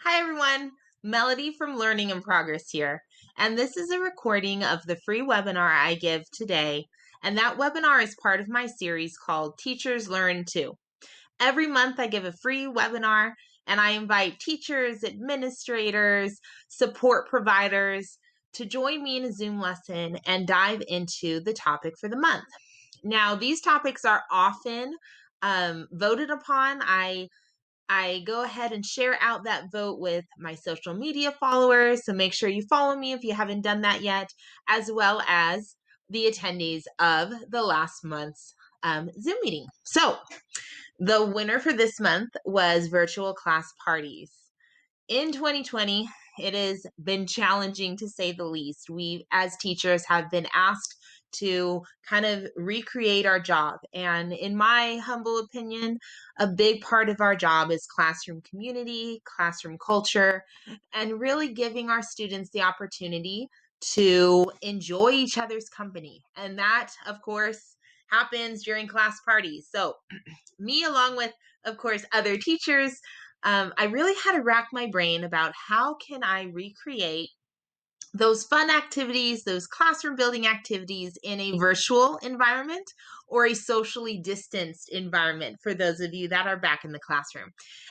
Hi, everyone. Melody from Learning in Progress here. And this is a recording of the free webinar I give today. And that webinar is part of my series called Teachers Learn Too. Every month, I give a free webinar and I invite teachers, administrators, support providers to join me in a Zoom lesson and dive into the topic for the month. Now, these topics are often voted upon. I go ahead and share out that vote with my social media followers. So make sure you follow me if you haven't done that yet, as well as the attendees of the last month's Zoom meeting. So the winner for this month was virtual class parties. In 2020, it has been challenging to say the least. We, as teachers, have been asked to kind of recreate our job. And in my humble opinion, a big part of our job is classroom community, classroom culture, and really giving our students the opportunity to enjoy each other's company. And that, of course, happens during class parties. So, me, along with, of course, other teachers, I really had to rack my brain about how can I recreate those fun activities, those classroom building activities in a virtual environment or a socially distanced environment for those of you that are back in the classroom.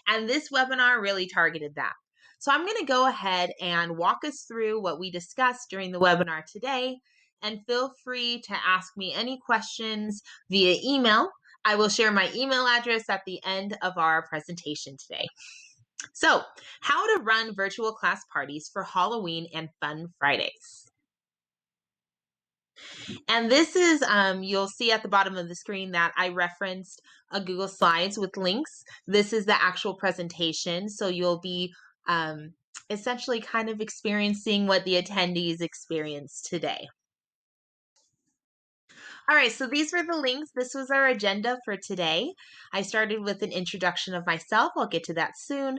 And this webinar really targeted that. So I'm going to go ahead and walk us through what we discussed during the webinar today, and feel free to ask me any questions via email. I will share my email address at the end of our presentation today. So, how to run virtual class parties for Halloween and Fun Fridays. And this is, you'll see at the bottom of the screen that I referenced a Google Slides with links. This is the actual presentation. So you'll be essentially kind of experiencing what the attendees experienced today. All right, so these were the links. This was our agenda for today. I started with an introduction of myself. I'll get to that soon.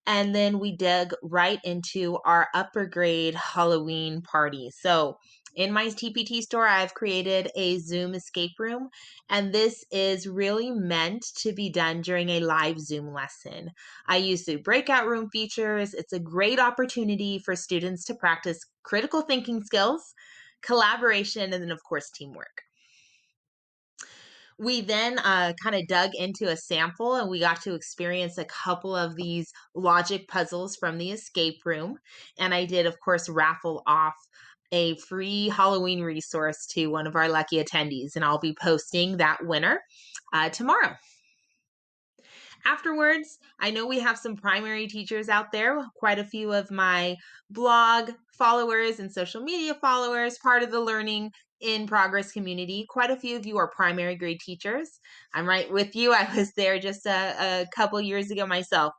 And then we dug right into our upper grade Halloween party. So in my TPT store, I've created a Zoom escape room, and this is really meant to be done during a live Zoom lesson. I use the breakout room features. It's a great opportunity for students to practice critical thinking skills, collaboration, and then, of course, teamwork. We then kind of dug into a sample and we got to experience a couple of these logic puzzles from the escape room. And I did, of course, raffle off a free Halloween resource to one of our lucky attendees. And I'll be posting that winner tomorrow. Afterwards, I know we have some primary teachers out there, quite a few of my blog followers and social media followers, part of the Learning in Progress community. Quite a few of you are primary grade teachers. I'm right with you. I was there just a couple years ago myself.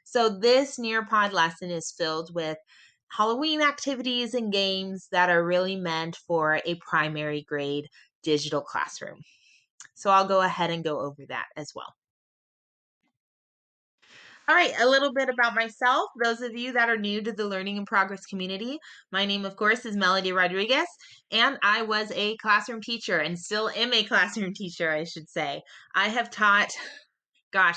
So this Nearpod lesson is filled with Halloween activities and games that are really meant for a primary grade digital classroom. So I'll go ahead and go over that as well. All right, a little bit about myself. Those of you that are new to the Learning in Progress community, my name, of course, is Melody Rodriguez, and I was a classroom teacher and still am a classroom teacher, I should say. I have taught,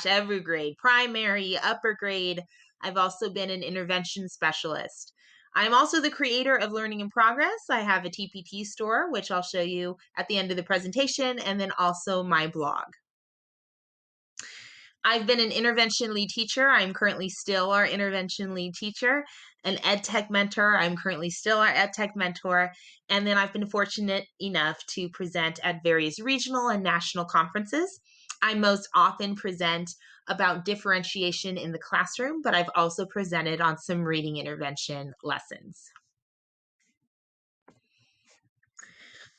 every grade, primary, upper grade. I've also been an intervention specialist. I'm also the creator of Learning in Progress. I have a TPT store, which I'll show you at the end of the presentation, and then also my blog. I've been an intervention lead teacher. I'm currently still our intervention lead teacher, an ed tech mentor. I'm currently still our ed tech mentor. And then I've been fortunate enough to present at various regional and national conferences. I most often present about differentiation in the classroom, but I've also presented on some reading intervention lessons.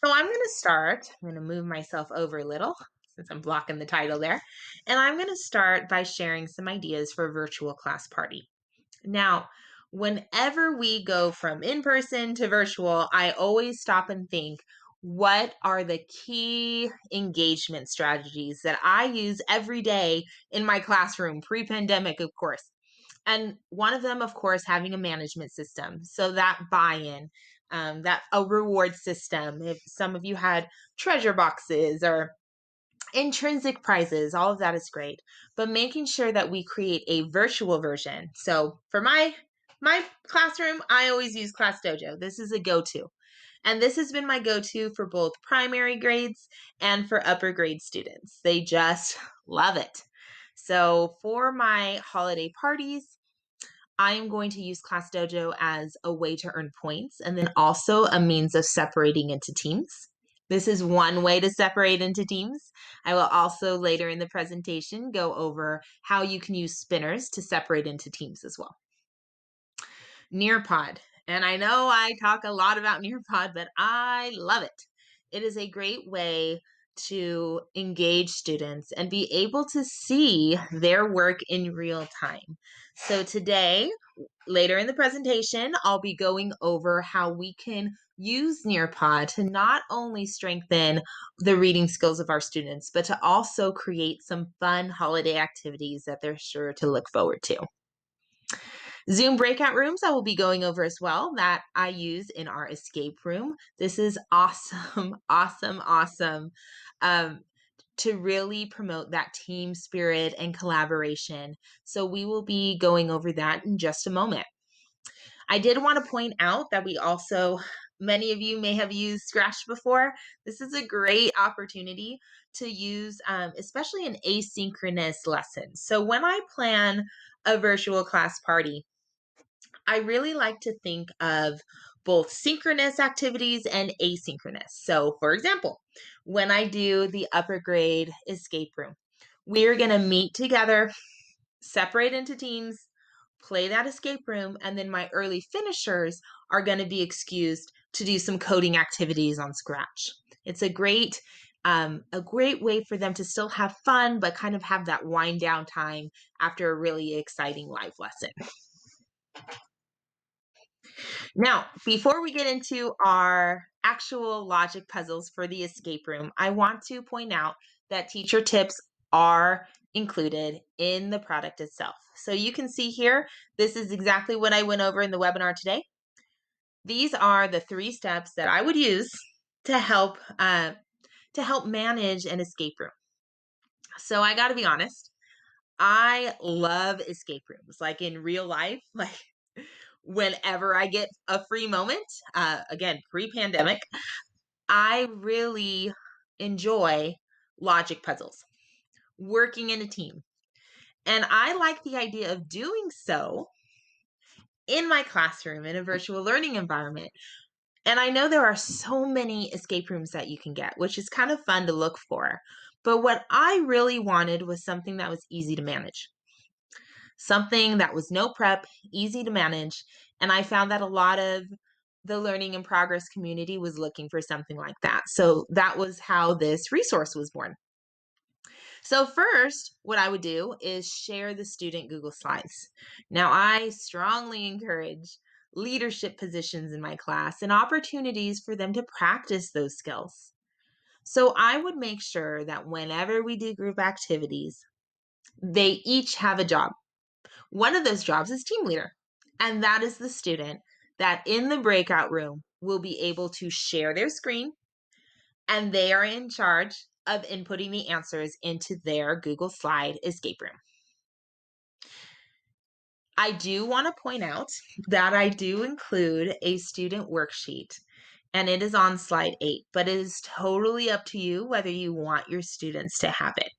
So I'm going to start. I'm going to move myself over a little since I'm blocking the title there. And I'm going to start by sharing some ideas for a virtual class party. Now, whenever we go from in-person to virtual, I always stop and think, what are the key engagement strategies that I use every day in my classroom, pre-pandemic, of course? And one of them, of course, having a management system. So that buy-in, that a reward system. If some of you had treasure boxes or Intrinsic prizes, all of that is great, but making sure that we create a virtual version. So for my classroom, I always use ClassDojo. This is a go-to. And this has been my go-to for both primary grades and for upper grade students. They just love it. So for my holiday parties, I am going to use ClassDojo as a way to earn points and then also a means of separating into teams. This is one way to separate into teams. I will also later in the presentation go over how you can use spinners to separate into teams as well. Nearpod. And I know I talk a lot about Nearpod, but I love it. It is a great way to engage students and be able to see their work in real time. So today, later in the presentation, I'll be going over how we can use Nearpod to not only strengthen the reading skills of our students, but to also create some fun holiday activities that they're sure to look forward to. Zoom breakout rooms I will be going over as well that I use in our escape room. This is awesome, awesome. To really promote that team spirit and collaboration. So we will be going over that in just a moment. I did want to point out that we also, many of you may have used Scratch before. This is a great opportunity to use, especially in asynchronous lessons. So when I plan a virtual class party, I really like to think of both synchronous activities and asynchronous. So, for example, when I do the upper grade escape room, we're going to meet together, separate into teams, play that escape room, and then my early finishers are going to be excused to do some coding activities on Scratch. It's a great way for them to still have fun, but kind of have that wind down time after a really exciting live lesson. Now, before we get into our actual logic puzzles for the escape room, I want to point out that teacher tips are included in the product itself. So you can see here, this is exactly what I went over in the webinar today. These are the 3 steps that I would use to help manage an escape room. So I got to be honest, I love escape rooms, like in real life, like whenever I get a free moment, again, pre-pandemic, I really enjoy logic puzzles, working in a team. And I like the idea of doing so in my classroom in a virtual learning environment. And I know there are so many escape rooms that you can get, which is kind of fun to look for. But what I really wanted was something that was easy to manage. Something that was no prep, easy to manage. And I found that a lot of the learning in progress community was looking for something like that. So that was how this resource was born. So first, what I would do is share the student Google Slides. Now, I strongly encourage leadership positions in my class and opportunities for them to practice those skills. So I would make sure that whenever we do group activities, they each have a job. One of those jobs is team leader, and that is the student that in the breakout room will be able to share their screen, and they are in charge of inputting the answers into their Google Slide escape room. I do want to point out that I do include a student worksheet, and it is on slide 8, but it is totally up to you whether you want your students to have it.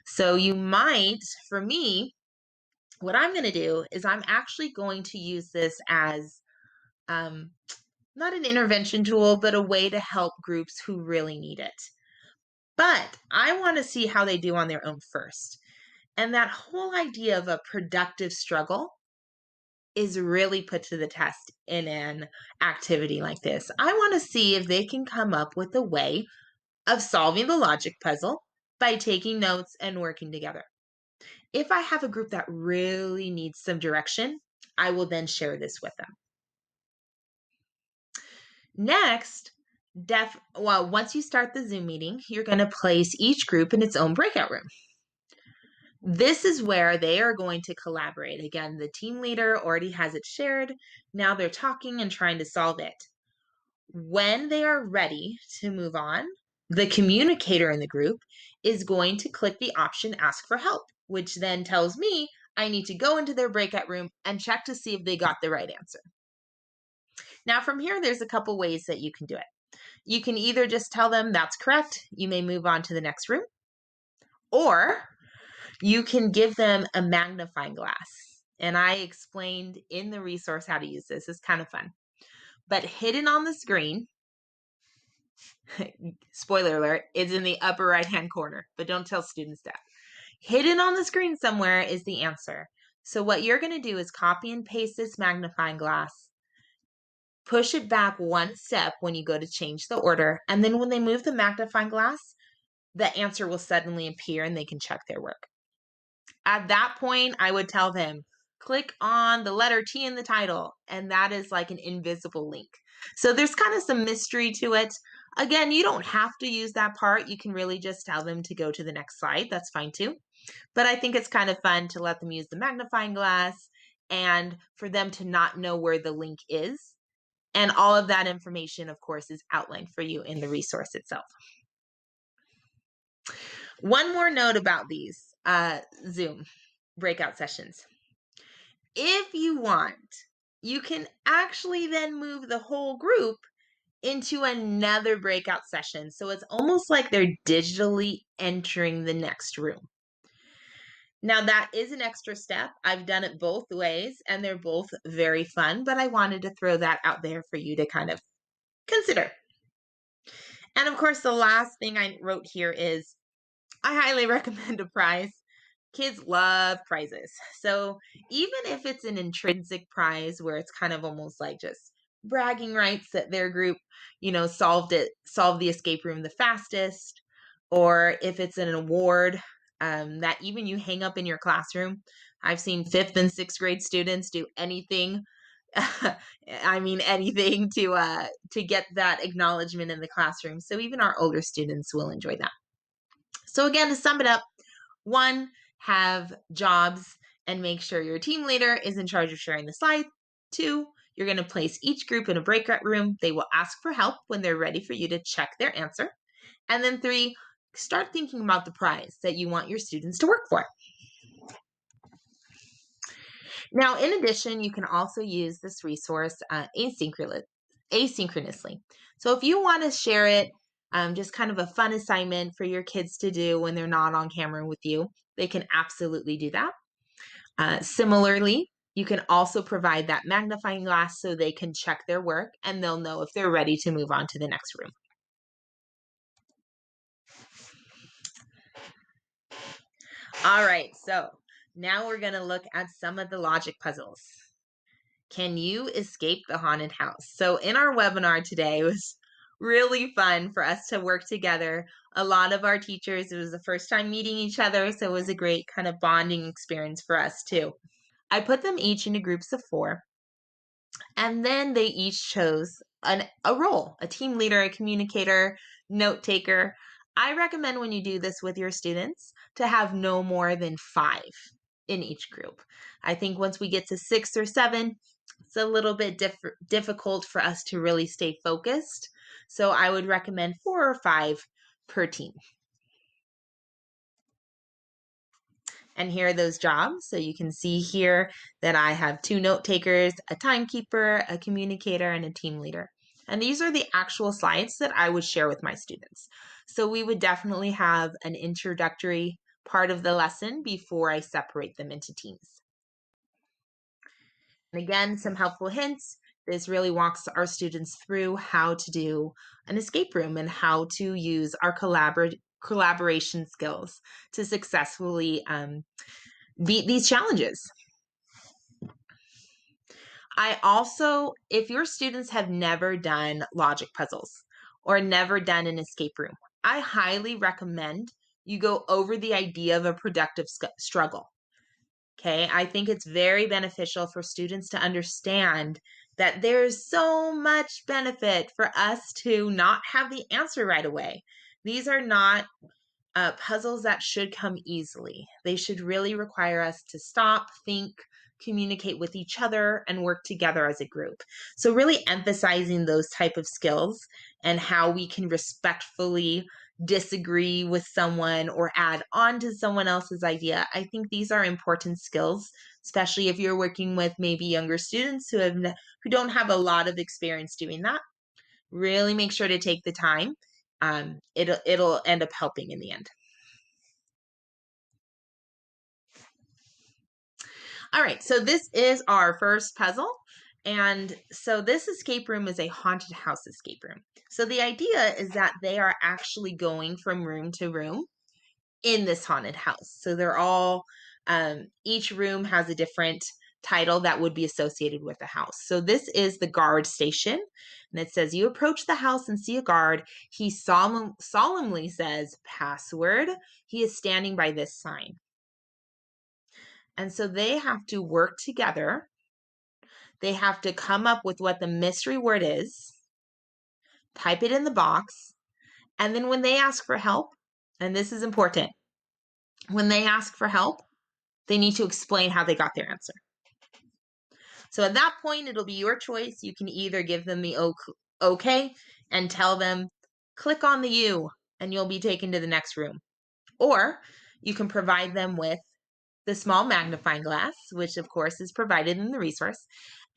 So you might, for me, what I'm going to do is I'm actually going to use this as not an intervention tool, but a way to help groups who really need it. But I want to see how they do on their own first. And that whole idea of a productive struggle is really put to the test in an activity like this. I want to see if they can come up with a way of solving the logic puzzle by taking notes and working together. If I have a group that really needs some direction, I will then share this with them. Next, once you start the Zoom meeting, you're going to place each group in its own breakout room. This is where they are going to collaborate. Again, the team leader already has it shared. Now they're talking and trying to solve it. When they are ready to move on, The communicator in the group is going to click the option Ask for Help, which then tells me I need to go into their breakout room and check to see if they got the right answer. Now, from here, there's a couple ways that you can do it. You can either just tell them that's correct, you may move on to the next room, or you can give them a magnifying glass. And I explained in the resource how to use this. It's kind of fun. But hidden on the screen, spoiler alert, is in the upper right-hand corner, but don't tell students that. Hidden on the screen somewhere is the answer. So what you're going to do is copy and paste this magnifying glass, push it back one step when you go to change the order, and then when they move the magnifying glass, the answer will suddenly appear and they can check their work. At that point, I would tell them, click on the letter T in the title, and that is like an invisible link. So there's kind of some mystery to it. Again, you don't have to use that part. You can really just tell them to go to the next slide. That's fine too. But I think it's kind of fun to let them use the magnifying glass and for them to not know where the link is. And all of that information, of course, is outlined for you in the resource itself. One more note about these Zoom breakout sessions. If you want, you can actually then move the whole group into another breakout session. So it's almost like they're digitally entering the next room. Now, that is an extra step. I've done it both ways, and they're both very fun, but I wanted to throw that out there for you to kind of consider. And of course, the last thing I wrote here is I highly recommend a prize. Kids love prizes. So even if it's an intrinsic prize where it's kind of almost like just bragging rights that their group, solved the escape room the fastest, or if it's an award that even you hang up in your classroom. I've seen 5th and 6th grade students do anything. I mean anything to get that acknowledgement in the classroom. So even our older students will enjoy that. So again, to sum it up, 1, have jobs and make sure your team leader is in charge of sharing the slide. 2, you're going to place each group in a breakout room. They will ask for help when they're ready for you to check their answer. And then 3, start thinking about the prize that you want your students to work for. Now, in addition, you can also use this resource asynchronously. So if you want to share it, just kind of a fun assignment for your kids to do when they're not on camera with you, they can absolutely do that. Similarly, you can also provide that magnifying glass so they can check their work and they'll know if they're ready to move on to the next room. All right, so now we're going to look at some of the logic puzzles. Can you escape the haunted house? So in our webinar today, it was really fun for us to work together. A lot of our teachers, it was the first time meeting each other, so it was a great kind of bonding experience for us too. I put them each into groups of 4, and then they each chose a role, a team leader, a communicator, note taker. I recommend when you do this with your students to have no more than 5 in each group. I think once we get to 6 or 7, it's a little bit difficult for us to really stay focused. So I would recommend 4 or 5 per team. And here are those jobs. So you can see here that I have 2 note takers, a timekeeper, a communicator, and a team leader. And these are the actual slides that I would share with my students. So we would definitely have an introductory part of the lesson before I separate them into teams. And again, some helpful hints. This really walks our students through how to do an escape room and how to use our collaboration skills to successfully beat these challenges. I also, if your students have never done logic puzzles or never done an escape room, I highly recommend you go over the idea of a productive struggle. Okay, I think it's very beneficial for students to understand that there's so much benefit for us to not have the answer right away. These are not puzzles that should come easily. They should really require us to stop, think, communicate with each other, and work together as a group. So really emphasizing those type of skills and how we can respectfully disagree with someone or add on to someone else's idea. I think these are important skills, especially if you're working with maybe younger students who don't have a lot of experience doing that. Really make sure to take the time. It'll end up helping in the end. All right, so this is our first puzzle. And so this escape room is a haunted house escape room. So the idea is that they are actually going from room to room in this haunted house. So they're all, each room has a different title that would be associated with the house. So this is the guard station. And it says, you approach the house and see a guard. He solemnly says, password. He is standing by this sign. And so they have to work together. They have to come up with what the mystery word is, type it in the box, and then when they ask for help, and this is important, when they ask for help, they need to explain how they got their answer. So at that point, it'll be your choice. You can either give them the okay and tell them, click on the U, and you'll be taken to the next room. Or you can provide them with the small magnifying glass, which of course is provided in the resource,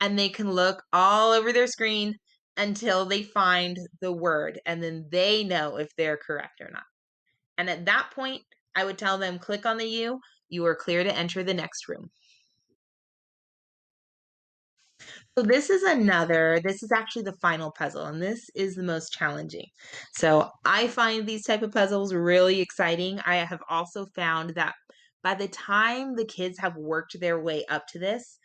and they can look all over their screen until they find the word, and then they know if they're correct or not. And at that point, I would tell them, click on the U, you are clear to enter the next room. So this is actually the final puzzle, and this is the most challenging. So I find these type of puzzles really exciting. I have also found that by the time the kids have worked their way up to this,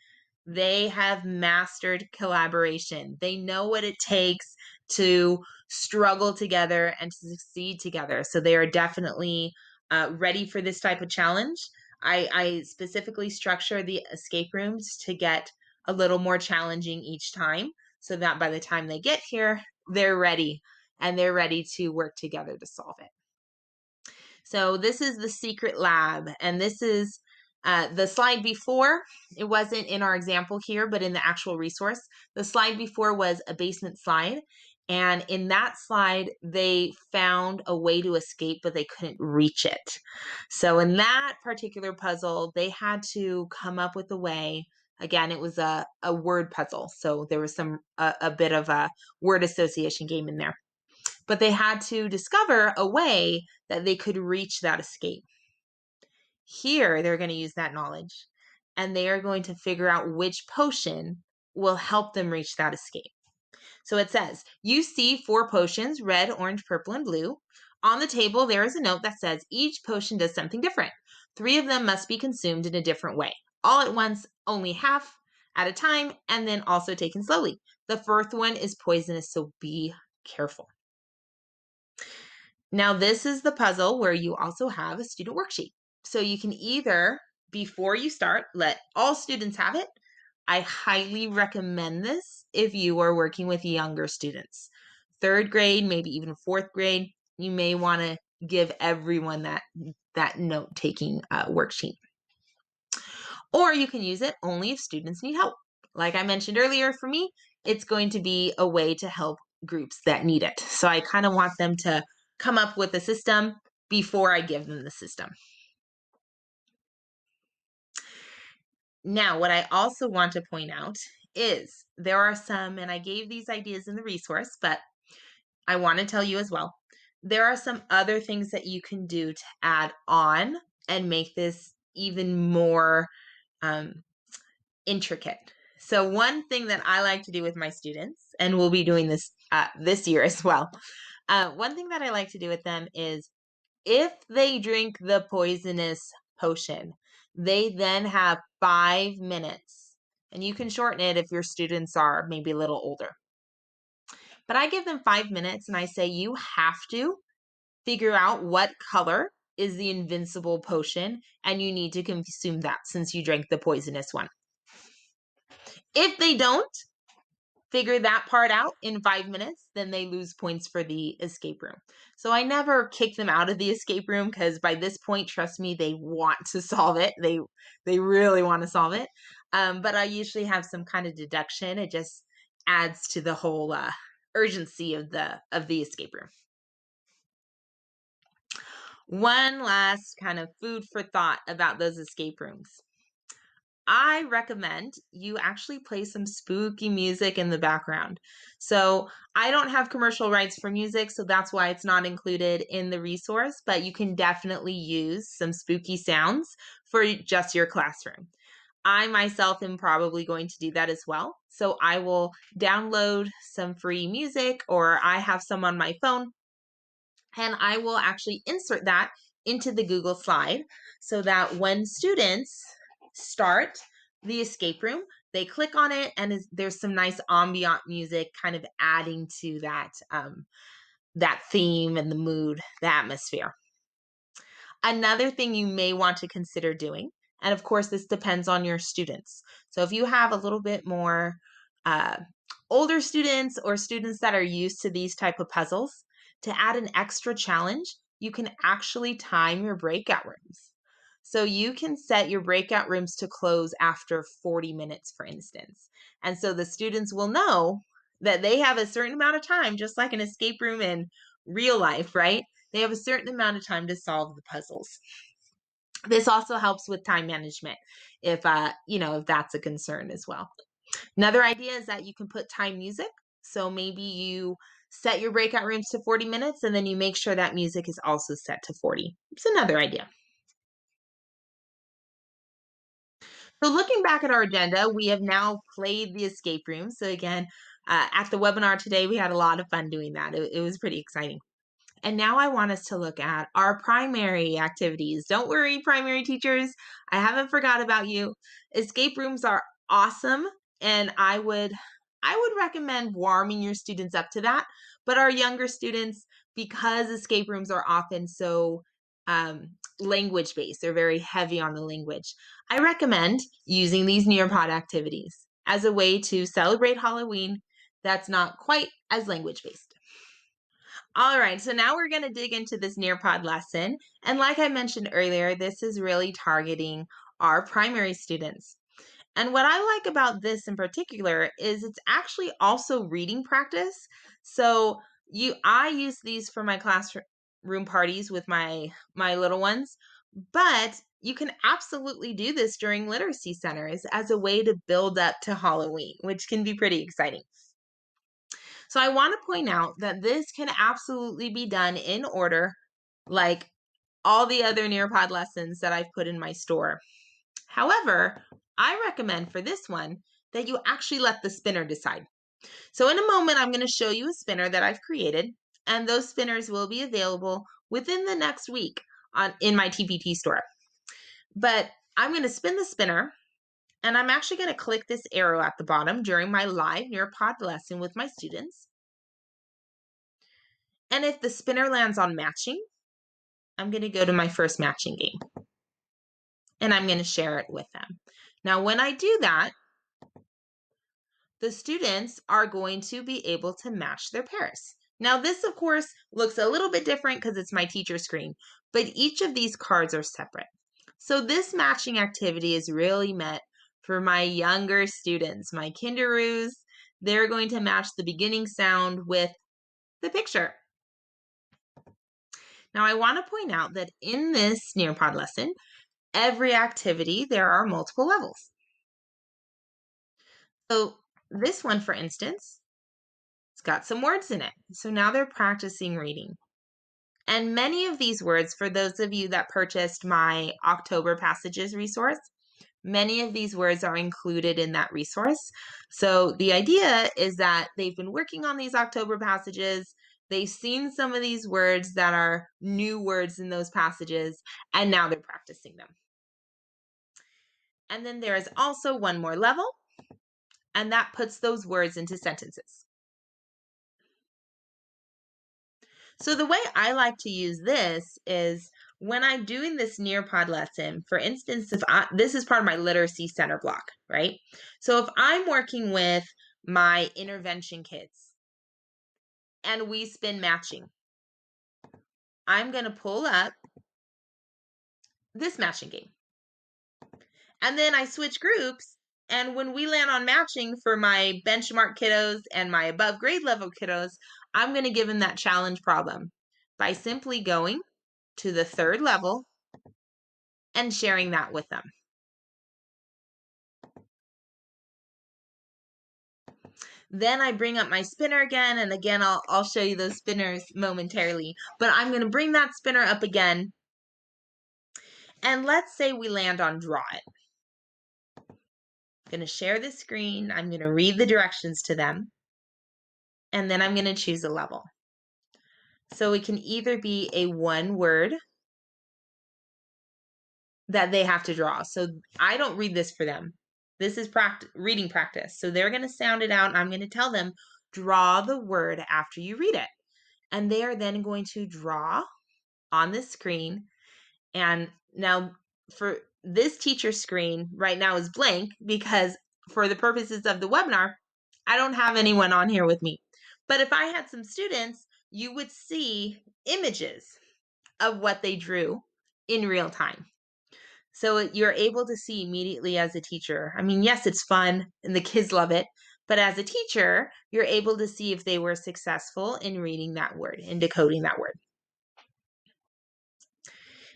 they have mastered collaboration. They know what it takes to struggle together and to succeed together. So they are definitely ready for this type of challenge. I specifically structure the escape rooms to get a little more challenging each time so that by the time they get here, they're ready and they're ready to work together to solve it. So this is the secret lab, and this is the slide before. It wasn't in our example here, but in the actual resource. The slide before was a basement slide, and in that slide, they found a way to escape, but they couldn't reach it. So in that particular puzzle, they had to come up with a way. Again, it was a word puzzle, so there was a bit of a word association game in there. But they had to discover a way that they could reach that escape. Here, they're going to use that knowledge, and they are going to figure out which potion will help them reach that escape. So it says, you see 4 potions, red, orange, purple, and blue. On the table, there is a note that says each potion does something different. 3 of them must be consumed in a different way. All at once, only half at a time, and then also taken slowly. The 4th one is poisonous, so be careful. Now, this is the puzzle where you also have a student worksheet. So you can either, before you start, let all students have it. I highly recommend this if you are working with younger students. 3rd grade, maybe even 4th grade, you may want to give everyone that note-taking worksheet. Or you can use it only if students need help. Like I mentioned earlier, for me, it's going to be a way to help groups that need it. So I kind of want them to come up with a system before I give them the system. Now, what I also want to point out is there are some, and I gave these ideas in the resource, but I want to tell you as well, there are some other things that you can do to add on and make this even more intricate. So one thing that I like to do with my students, and we'll be doing this this year as well, one thing that I like to do with them is if they drink the poisonous potion, they then have 5 minutes, and you can shorten it if your students are maybe a little older. But I give them 5 minutes and I say, you have to figure out what color is the invincible potion, and you need to consume that since you drank the poisonous one. If they don't figure that part out in 5 minutes, then they lose points for the escape room. So I never kick them out of the escape room because by this point, trust me, they want to solve it. They really want to solve it. but I usually have some kind of deduction. It just adds to the whole urgency of the escape room. One last kind of food for thought about those escape rooms. I recommend you actually play some spooky music in the background. So I don't have commercial rights for music, so that's why it's not included in the resource, but you can definitely use some spooky sounds for just your classroom. I myself am probably going to do that as well. So I will download some free music, or I have some on my phone, and I will actually insert that into the Google slide so that when students start the escape room, they click on it and there's some nice ambient music kind of adding to that theme and the mood, the atmosphere. Another thing you may want to consider doing, and of course this depends on your students. So if you have a little bit more uh, older students or students that are used to these type of puzzles, to add an extra challenge, you can actually time your breakout rooms. So you can set your breakout rooms to close after 40 minutes, for instance. And so the students will know that they have a certain amount of time, just like an escape room in real life, right? They have a certain amount of time to solve the puzzles. This also helps with time management if if that's a concern as well. Another idea is that you can put time music. So maybe you set your breakout rooms to 40 minutes and then you make sure that music is also set to 40. It's another idea. So looking back at our agenda, we have now played the escape room. So again, at the webinar today, we had a lot of fun doing that. It was pretty exciting. And now I want us to look at our primary activities. Don't worry, primary teachers, I haven't forgot about you. Escape rooms are awesome, and I would recommend warming your students up to that. But our younger students, because escape rooms are often so language based, they're very heavy on the language. I recommend using these Nearpod activities as a way to celebrate Halloween that's not quite as language based. All right, so now we're going to dig into this Nearpod lesson. And like I mentioned earlier, this is really targeting our primary students. And what I like about this in particular is it's actually also reading practice. So I use these for my classroom parties with my little ones, but you can absolutely do this during literacy centers as a way to build up to Halloween, which can be pretty exciting. So I want to point out that this can absolutely be done in order, like all the other Nearpod lessons that I've put in my store. However, I recommend for this one that you actually let the spinner decide. So in a moment, I'm going to show you a spinner that I've created, and those spinners will be available within the next week in my TPT store. But I'm going to spin the spinner, and I'm actually going to click this arrow at the bottom during my live Nearpod lesson with my students. And if the spinner lands on matching, I'm going to go to my first matching game. And I'm going to share it with them. Now, when I do that, the students are going to be able to match their pairs. Now, this, of course, looks a little bit different because it's my teacher screen, but each of these cards are separate. So this matching activity is really meant for my younger students, my kinderoos. They're going to match the beginning sound with the picture. Now, I want to point out that in this Nearpod lesson, every activity, there are multiple levels. So this one, for instance, it's got some words in it. So now they're practicing reading. And many of these words, for those of you that purchased my October Passages resource, many of these words are included in that resource. So the idea is that they've been working on these October passages. They've seen some of these words that are new words in those passages, and now they're practicing them. And then there is also one more level, and that puts those words into sentences. So the way I like to use this is when I'm doing this Nearpod lesson, for instance, this is part of my literacy center block, right? So if I'm working with my intervention kids and we spin matching, I'm going to pull up this matching game. And then I switch groups And when we land on matching for my benchmark kiddos and my above grade level kiddos, I'm going to give them that challenge problem by simply going to the third level and sharing that with them. Then I bring up my spinner again, and again, I'll show you those spinners momentarily. But I'm going to bring that spinner up again, and let's say we land on draw it. I'm going to share the screen. I'm going to read the directions to them, and then I'm going to choose a level. So it can either be a one word that they have to draw. So I don't read this for them. This is reading practice. So they're going to sound it out, and I'm going to tell them, draw the word after you read it. And they are then going to draw on the screen. And now for this teacher screen right now is blank because for the purposes of the webinar, I don't have anyone on here with me. But if I had some students, you would see images of what they drew in real time. So you're able to see immediately as a teacher. I mean, yes, it's fun and the kids love it, but as a teacher, you're able to see if they were successful in reading that word and decoding that word.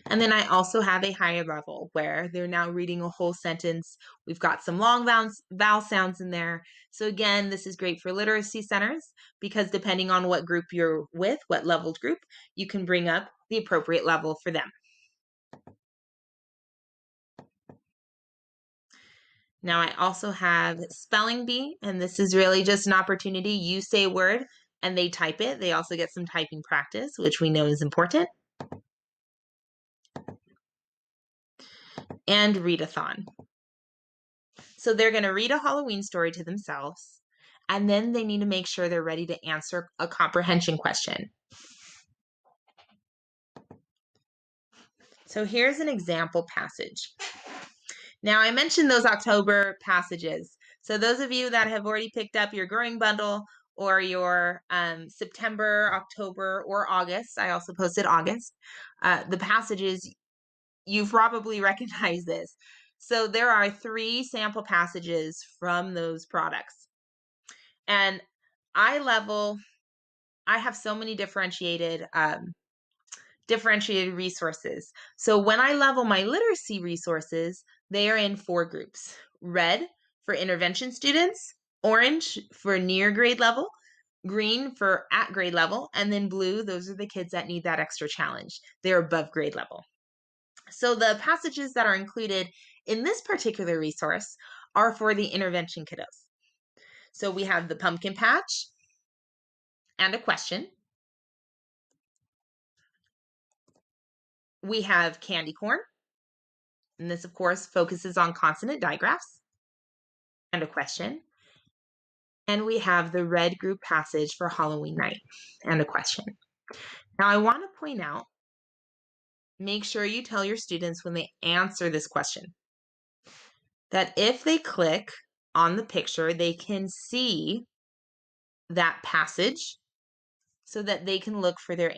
And then I also have a higher level where they're now reading a whole sentence. We've got some long vowel sounds in there. So again, this is great for literacy centers because depending on what group you're with, what leveled group, you can bring up the appropriate level for them. Now I also have spelling bee, and this is really just an opportunity. You say a word and they type it. They also get some typing practice, which we know is important. And readathon. So they're going to read a Halloween story to themselves, and then they need to make sure they're ready to answer a comprehension question. So here's an example passage. Now, I mentioned those October passages. So those of you that have already picked up your growing bundle or your September, October, or August, I also posted August, the passages, you've probably recognized this. So there are 3 sample passages from those products. And I have so many differentiated resources. So when I level my literacy resources, they are in 4 groups. Red for intervention students, orange for near grade level, green for at grade level, and then blue, those are the kids that need that extra challenge. They're above grade level. So the passages that are included in this particular resource are for the intervention kiddos. So we have the pumpkin patch and a question. We have candy corn, and this, of course, focuses on consonant digraphs and a question. And we have the red group passage for Halloween night and a question. Now, I want to point out, make sure you tell your students when they answer this question that if they click on the picture, they can see that passage so that they can look for their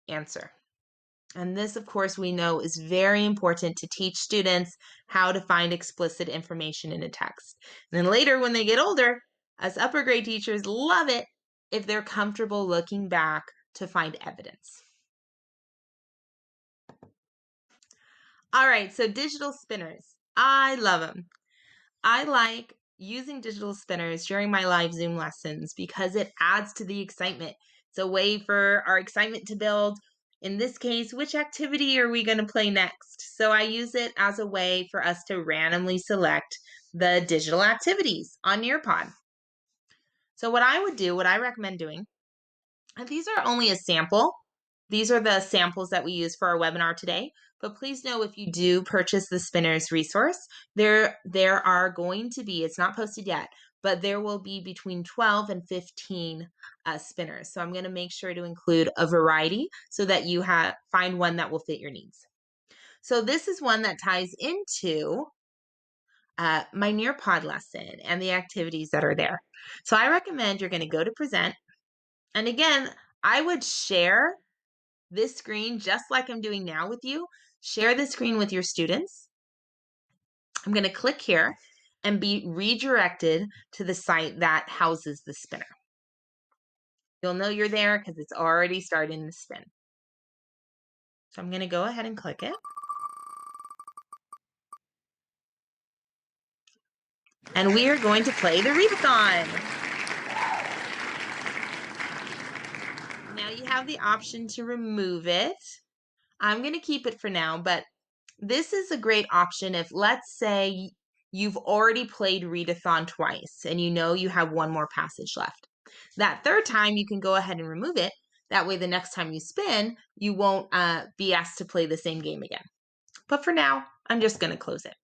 answer. And this, of course, we know is very important to teach students how to find explicit information in a text. And then later, when they get older, us upper grade teachers love it if they're comfortable looking back to find evidence. All right, so digital spinners. I love them. I like using digital spinners during my live Zoom lessons because it adds to the excitement. It's a way for our excitement to build. In this case, which activity are we going to play next? So I use it as a way for us to randomly select the digital activities on Nearpod. So what I recommend doing, and these are only a sample. These are the samples that we use for our webinar today. But please know if you do purchase the Spinners resource, there are going to be, it's not posted yet, but there will be between 12 and 15 spinners. So I'm going to make sure to include a variety so that you find one that will fit your needs. So this is one that ties into my Nearpod lesson and the activities that are there. So I recommend you're going to go to present. And again, I would share this screen just like I'm doing now with you. Share the screen with your students. I'm going to click here. and be redirected to the site that houses the spinner. You'll know you're there because it's already starting to spin. So I'm going to go ahead and click it. And we are going to play the readathon. Now you have the option to remove it. I'm going to keep it for now, but this is a great option if, let's say, you've already played readathon twice and you know you have one more passage left. That third time, you can go ahead and remove it. That way, the next time you spin, you won't be asked to play the same game again. But for now, I'm just going to close it.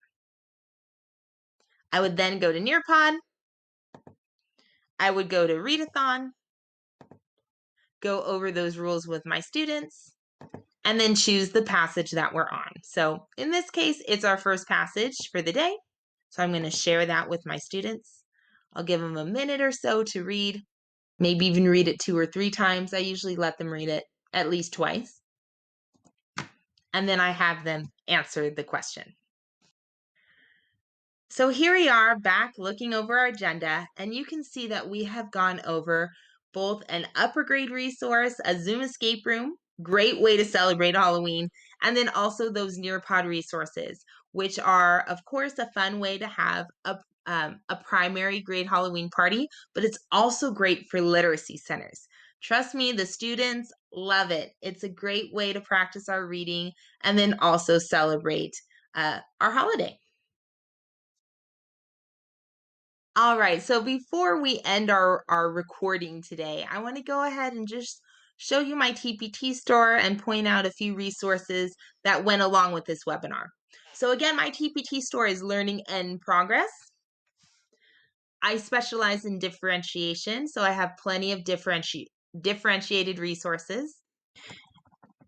I would then go to Nearpod. I would go to readathon, go over those rules with my students, and then choose the passage that we're on. So in this case, it's our first passage for the day. So I'm going to share that with my students. I'll give them a minute or so to read, maybe even read it 2 or 3 times. I usually let them read it at least twice. And then I have them answer the question. So here we are back looking over our agenda, and you can see that we have gone over both an upper grade resource, a Zoom escape room, great way to celebrate Halloween, and then also those Nearpod resources, which are, of course, a fun way to have a primary grade Halloween party, but it's also great for literacy centers. Trust me, the students love it. It's a great way to practice our reading and then also celebrate our holiday. All right, so before we end our recording today, I want to go ahead and just show you my TPT store and point out a few resources that went along with this webinar. So again, my TPT store is Learning in Progress. I specialize in differentiation, so I have plenty of differentiated resources.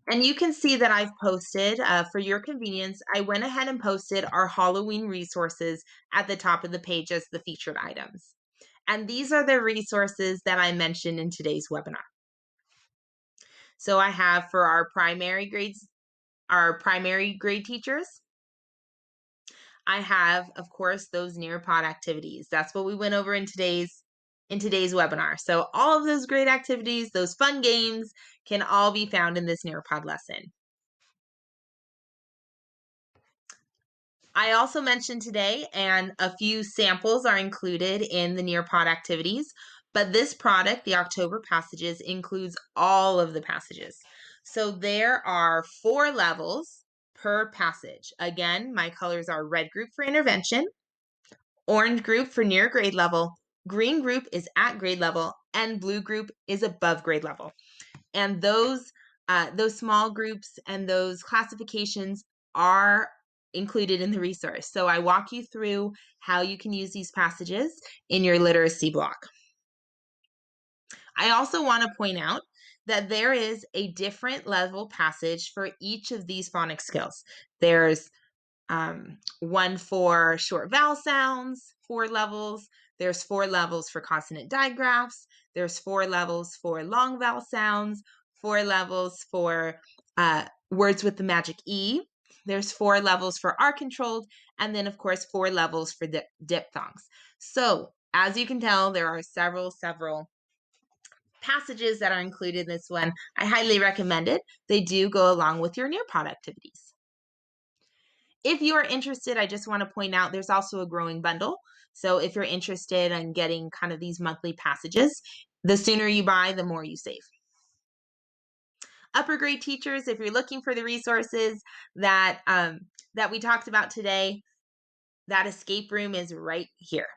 And you can see that I've posted, for your convenience, I went ahead and posted our Halloween resources at the top of the page as the featured items. And these are the resources that I mentioned in today's webinar. So I have for our primary grade teachers, I have, of course, those Nearpod activities. That's what we went over in today's webinar. So all of those great activities, those fun games, can all be found in this Nearpod lesson. I also mentioned today, and a few samples are included in the Nearpod activities, but this product, the October Passages, includes all of the passages. So there are 4 levels per passage. Again, my colors are red group for intervention, orange group for near grade level, green group is at grade level, and blue group is above grade level. And those small groups and those classifications are included in the resource. So I walk you through how you can use these passages in your literacy block. I also want to point out that there is a different level passage for each of these phonics skills. There's one for short vowel sounds, 4 levels. There's 4 levels for consonant digraphs. There's 4 levels for long vowel sounds, 4 levels for words with the magic E. There's 4 levels for R controlled, and then of course 4 levels for the diphthongs. So as you can tell, there are several passages that are included in this one. I highly recommend it. They do go along with your Nearpod activities. If you are interested, I just want to point out there's also a growing bundle. So if you're interested in getting kind of these monthly passages, the sooner you buy, the more you save. Upper grade teachers, if you're looking for the resources that we talked about today, that escape room is right here.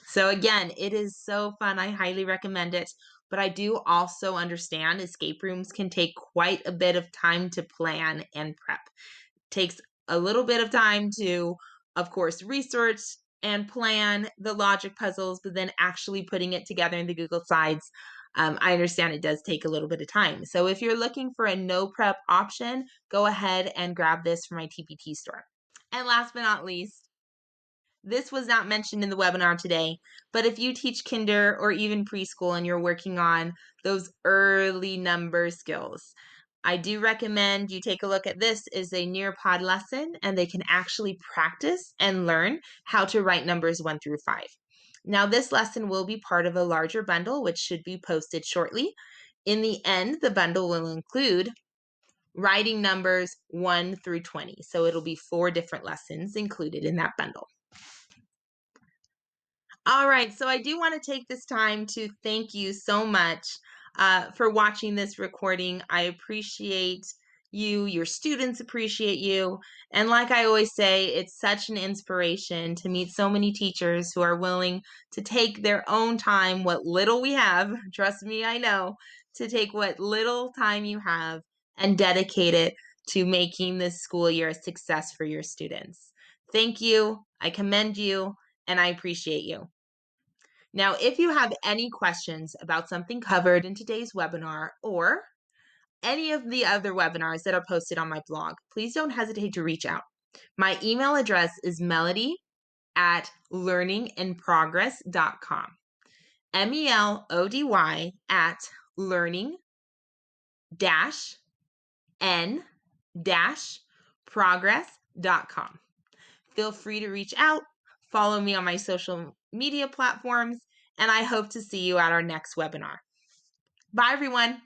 So again, it is so fun. I highly recommend it. But I do also understand escape rooms can take quite a bit of time to plan and prep. It takes a little bit of time to, of course, research and plan the logic puzzles, but then actually putting it together in the Google Slides, I understand it does take a little bit of time. So if you're looking for a no prep option, go ahead and grab this from my TPT store. And last but not least, this was not mentioned in the webinar today, but if you teach kinder or even preschool and you're working on those early number skills, I do recommend you take a look at this as a Nearpod lesson, and they can actually practice and learn how to write numbers 1 through 5. Now, this lesson will be part of a larger bundle, which should be posted shortly. In the end, the bundle will include writing numbers 1 through 20. So it'll be 4 different lessons included in that bundle. All right, so I do want to take this time to thank you so much for watching this recording. I appreciate you, your students appreciate you. And like I always say, it's such an inspiration to meet so many teachers who are willing to take their own time, what little we have, trust me, I know, to take what little time you have and dedicate it to making this school year a success for your students. Thank you, I commend you, and I appreciate you. Now, if you have any questions about something covered in today's webinar or any of the other webinars that are posted on my blog, please don't hesitate to reach out. My email address is melody@learninginprogress.com. MELODY at learning-n-progress.com. Feel free to reach out, follow me on my social media platforms, and I hope to see you at our next webinar. Bye, everyone.